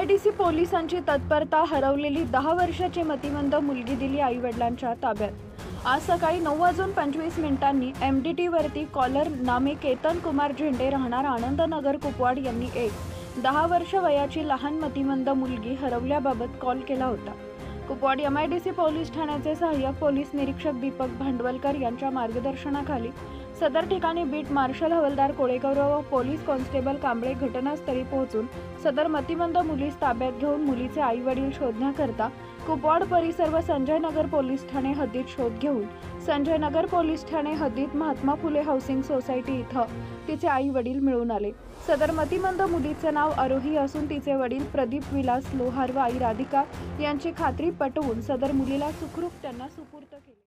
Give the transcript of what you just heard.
MIDC पोलिसांची तत्परता हरवलेली 10 वर्षाची मतिमंद मुलगी दिली आईवडिलांच्या ताब्यात। आज सकाळी 9:25 MDT वरती कॉलर नामे केतन कुमार झेंडे राहणार आनंदनगर कुपवाड यांनी एक 10 वर्ष वयाची लहान मतिमंद मुलगी हरवल्याबाबत कॉल केला होता। कुपवाड MIDC पोलीस ठाण्याचे सहाय्यक पोलीस निरीक्षक दीपक भांडवलकर यांच्या मार्गदर्शनाखाली सदर ठिकाणी बीट मार्शल हवलदार कोळेगौरव व पोलीस कॉन्स्टेबल कांबळे घटनास्थळी पोहोचून सदर मतिमंद मुलीस ताब्यात घेऊन मुलीचे आई वडील शोधण्याकरता कुपवाड परिसर व संजय नगर पोलीस ठाणे हद्दीत शोध घेऊन संजय नगर पोलीस ठाणे हद्दीत महात्मा फुले हाऊसिंग सोसायटी इथं तिचे आई वडील मिळून आले। सदर मतिमंद मुलीचे नाव आरोही असून तिचे वडील प्रदीप विलास लोहार व आई राधिका यांची खात्री पटवून सदर मुलीला सुखरूप त्यांना सुपूर्द केले।